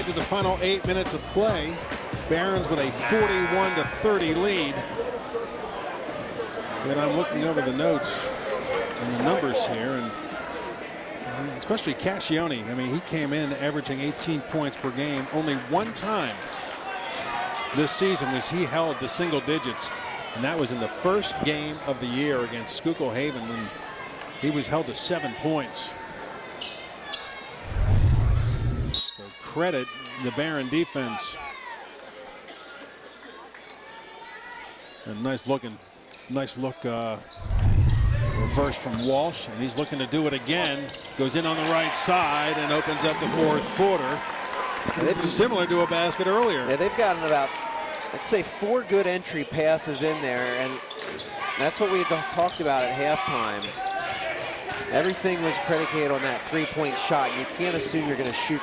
tied to the final 8 minutes of play. Barons with a 41-30 lead. And I'm looking over the notes and the numbers here, and especially Cascione. I mean, he came in averaging 18 points per game. Only one time this season was he held to single digits, and that was in the first game of the year against Schuylkill Haven when he was held to 7 points. So credit the Baron defense. A nice look reverse from Walsh, and he's looking to do it again. Goes in on the right side and opens up the fourth quarter. It's similar to a basket earlier. Yeah, they've gotten about, let's say, 4 good entry passes in there, and that's what we talked about at halftime. Everything was predicated on that three-point shot. You can't assume you're going to shoot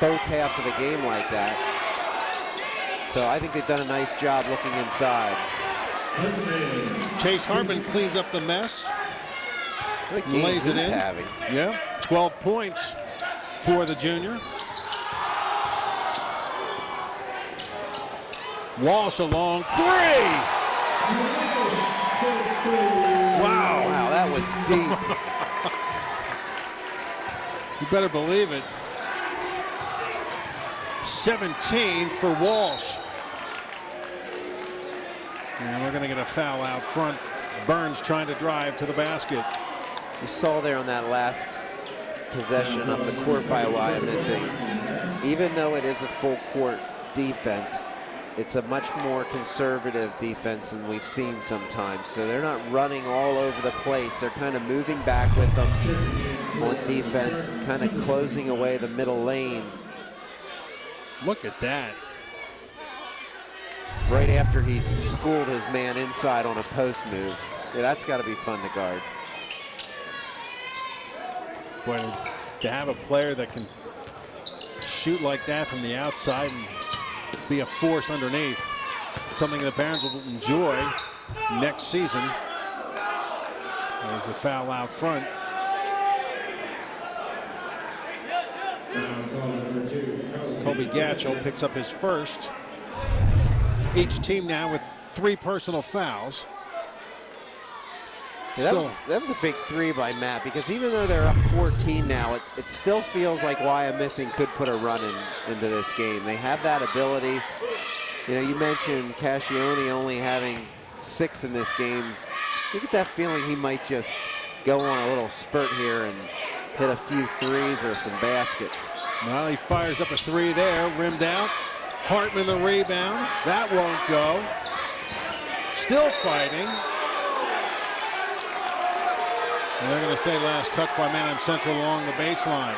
both halves of a game like that. So I think they've done a nice job looking inside. Chase Hartman cleans up the mess. Lays it in. Yeah, 12 points for the junior. Walsh a long three. Wow. Wow, that was deep. You better believe it. 17 for Walsh. And we're going to get a foul out front. Burns trying to drive to the basket. You saw there on that last possession of the court by Wyomissing, even though it is a full court defense, it's a much more conservative defense than we've seen sometimes. So they're not running all over the place. They're kind of moving back with them on defense, kind of closing away the middle lane. Look at that. Right after he schooled his man inside on a post move. Yeah, that's got to be fun to guard. Boy, to have a player that can shoot like that from the outside and be a force underneath, something that Barons will enjoy next season. There's the foul out front. Kobe Gatchell picks up his first. Each team now with 3 personal fouls. Yeah, that was a big three by Matt, because even though they're up 14 now, it still feels like Wyomissing could put a run into this game. They have that ability. You know, you mentioned Cascione only having 6 in this game. You get that feeling he might just go on a little spurt here and hit a few threes or some baskets. Well, he fires up a 3 there, rimmed out. Hartman the rebound. That won't go. Still fighting. And they're going to say last touch by Manheim Central along the baseline.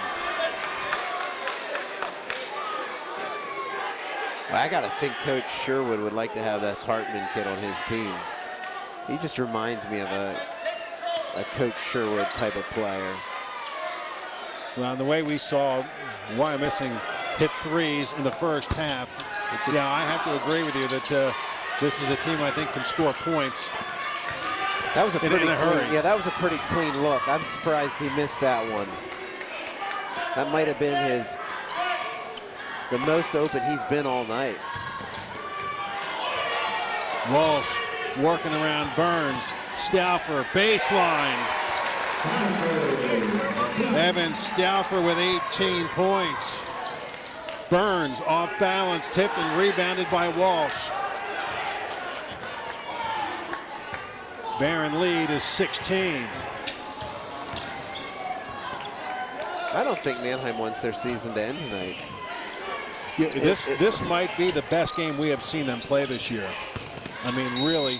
Well, I got to think Coach Sherwood would like to have this Hartman kid on his team. He just reminds me of a Coach Sherwood type of player. Well, the way we saw Wyomissing hit threes in the first half, yeah, I have to agree with you that this is a team I think can score points. That was a pretty in a hurry. Yeah, that was a pretty clean look. I'm surprised he missed that one. That might have been the most open he's been all night. Walsh working around Burns. Stauffer, baseline. Evan Stauffer with 18 points. Burns off balance, tipped and rebounded by Walsh. Baron lead is 16. I don't think Manheim wants their season to end tonight. Yeah, this might be the best game we have seen them play this year. I mean, really,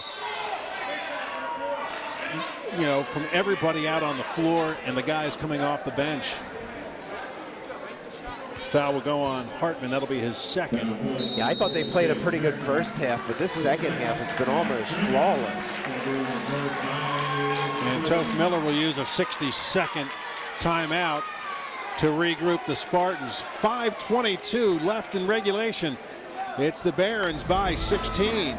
you know, from everybody out on the floor and the guys coming off the bench. Foul will go on Hartman. That'll be his second. Yeah, I thought they played a pretty good first half, but this second half has been almost flawless. And Toph Miller will use a 60-second timeout to regroup the Spartans. 5:22 left in regulation. It's the Barons by 16.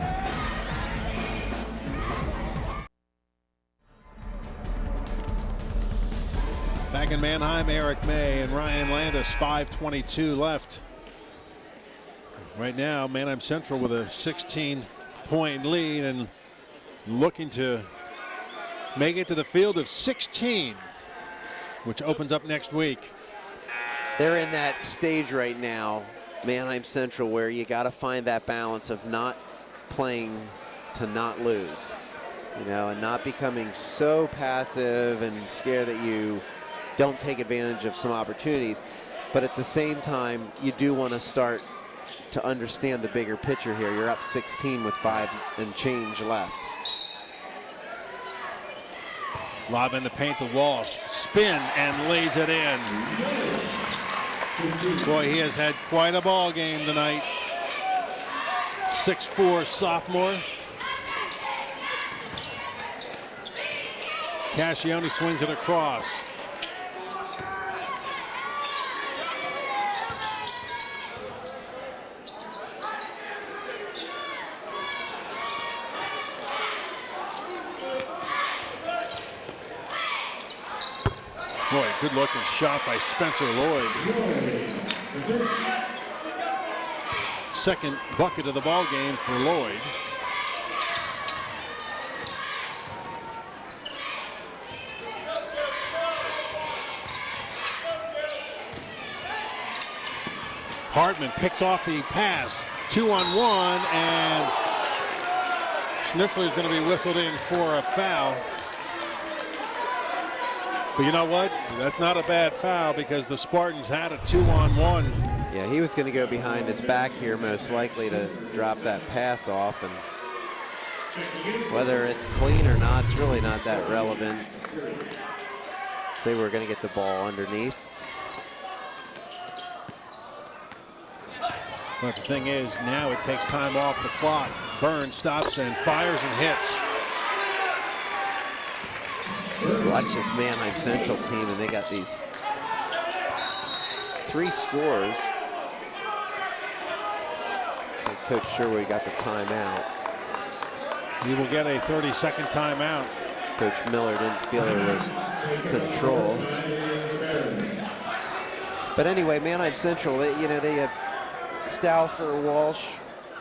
Back in Manheim, Eric May and Ryan Landis. 5:22 left Right now, Manheim Central with a 16-point lead and looking to make it to the field of 16, which opens up next week. They're in that stage right now, Manheim Central, where you got to find that balance of not playing to not lose, you know, and not becoming so passive and scared that you don't take advantage of some opportunities. But at the same time, you do want to start to understand the bigger picture here. You're up 16 with 5 and change left. Lob in the paint to Walsh. Spin and lays it in. Boy, he has had quite a ball game tonight. 6'4" sophomore. Cascione swings it across. Boy, good looking shot by Spencer Lloyd. Second bucket of the ball game for Lloyd. Hartman picks off the pass. 2-on-1, and Schnitzler is going to be whistled in for a foul. But you know what? That's not a bad foul because the Spartans had a 2-on-1. Yeah, he was going to go behind his back here, most likely to drop that pass off. And whether it's clean or not, it's really not that relevant. Say we're going to get the ball underneath. But the thing is, now it takes time off the clock. Burns stops and fires and hits. Watch this Manheim Central team, and they got these 3 scores. Coach Sherwood got the timeout. He will get a 30-second timeout. Coach Miller didn't feel there was control. But anyway, Manheim Central, they have Stauffer, Walsh,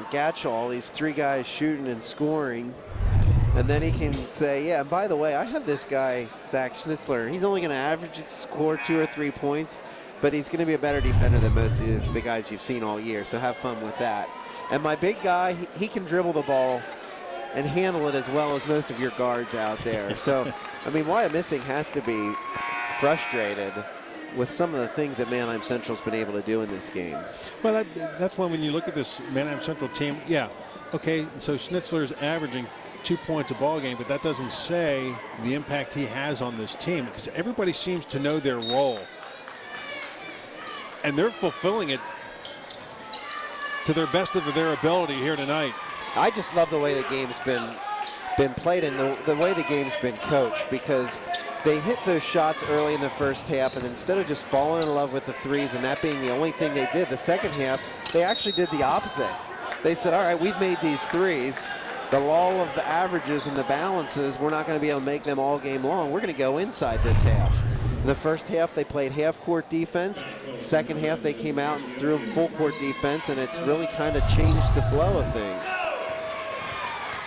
Gatchall, these 3 guys shooting and scoring. And then he can say, yeah, and by the way, I have this guy, Zach Schnitzler. He's only going to average score 2 or 3 points, but he's going to be a better defender than most of the guys you've seen all year, so have fun with that. And my big guy, he can dribble the ball and handle it as well as most of your guards out there. So, I mean, Wyomissing has to be frustrated with some of the things that Manheim Central's been able to do in this game. Well, that's when you look at this Manheim Central team, yeah, okay, so Schnitzler's averaging 2 points a ball game, but that doesn't say the impact he has on this team because everybody seems to know their role. And they're fulfilling it to their best of their ability here tonight. I just love the way the game's been played and the way the game's been coached, because they hit those shots early in the first half, and instead of just falling in love with the threes and that being the only thing they did, the second half, they actually did the opposite. They said, all right, we've made these threes. The law of the averages and the balances, we're not going to be able to make them all game long. We're going to go inside this half. In the first half, they played half-court defense. Second half, they came out and threw full-court defense, and it's really kind of changed the flow of things.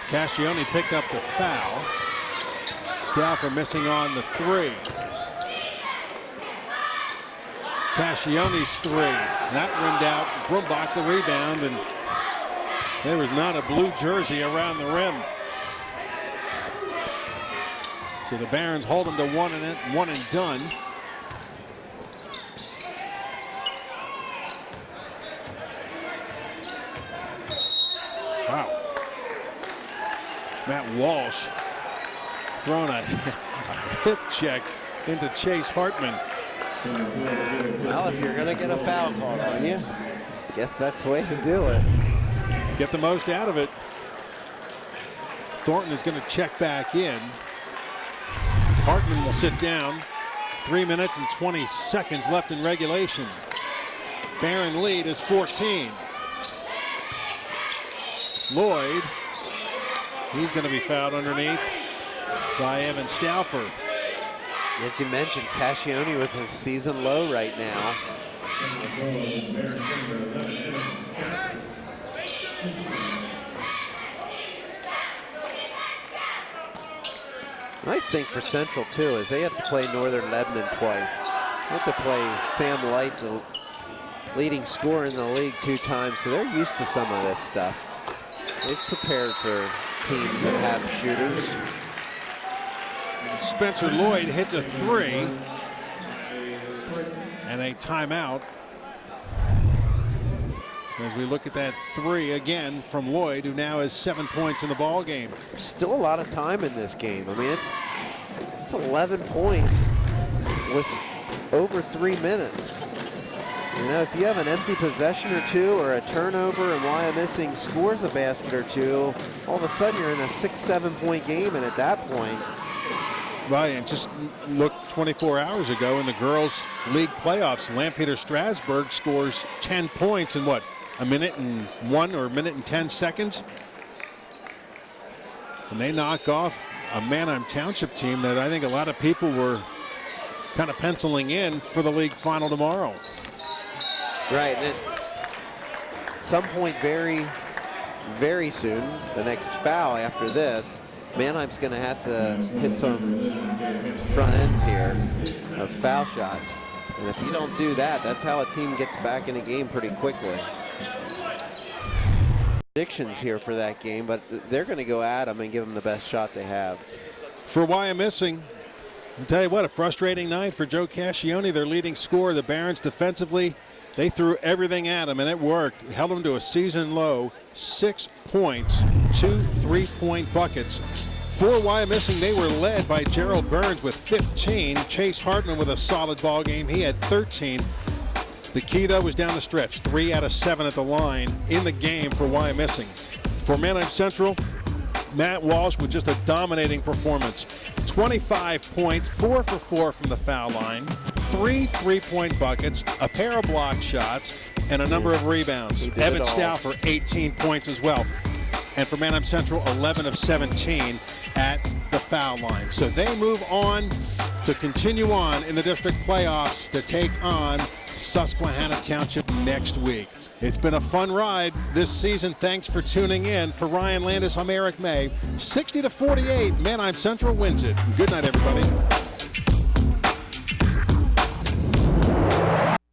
Cascione picked up the foul. Stauffer missing on the 3. Cascione's 3. That rimmed out. Brumbach the rebound, and there was not a blue jersey around the rim. So the Barons hold them to one and done. Wow. Matt Walsh throwing a hip check into Chase Hartman. Well, if you're going to get a foul called on you, I guess that's the way to do it. Get the most out of it. Thornton is going to check back in. Hartman will sit down. 3 minutes and 20 seconds left in regulation. Baron lead is 14. Lloyd, he's going to be fouled underneath by Evan Stauffer. As you mentioned, Cascione with his season low right now. Nice thing for Central too is they have to play Northern Lebanon twice. They have to play Sam Light, the leading scorer in the league, 2 times, so they're used to some of this stuff. They've prepared for teams that have shooters. Spencer Lloyd hits a 3 and a timeout. As we look at that 3 again from Lloyd, who now has 7 points in the ball game. Still a lot of time in this game. I mean, it's 11 points with over 3 minutes. You know, if you have an empty possession or 2 or a turnover and Wyomissing scores a basket or 2, all of a sudden you're in a 6-7 point game, and at that point. Right, and just look 24 hours ago in the girls' league playoffs, Lampeter Strasburg scores 10 points in what, a minute and 1 or a minute and 10 seconds? And they knock off a Manheim Township team that I think a lot of people were kind of penciling in for the league final tomorrow. Right, and at some point very, very soon, the next foul after this, Manheim's going to have to hit some front ends here of foul shots. And if you don't do that, that's how a team gets back in a game pretty quickly. Predictions here for that game, but they're going to go at them and give them the best shot they have. For Wyomissing, I'll tell you what, a frustrating night for Joe Cascione, their leading scorer. The Barons defensively, they threw everything at him, and it worked. Held him to a season low, 6 points, 2 3-point buckets. For Wyomissing, they were led by Gerald Burns with 15. Chase Hartman with a solid ball game. He had 13. The key, though, was down the stretch. 3 out of 7 at the line in the game for Wyomissing. For Manheim Central, Matt Walsh with just a dominating performance. 25 points, 4 for 4 from the foul line, 3 3-point buckets, a pair of block shots, and a number of rebounds. Evan Stauffer, 18 points as well. And for Manheim Central, 11 of 17 at the foul line. So they move on to continue on in the district playoffs to take on Susquehanna Township next week. It's been a fun ride this season. Thanks for tuning in. For Ryan Landis, I'm Eric May. 60-48, Manheim Central wins it. Good night, everybody.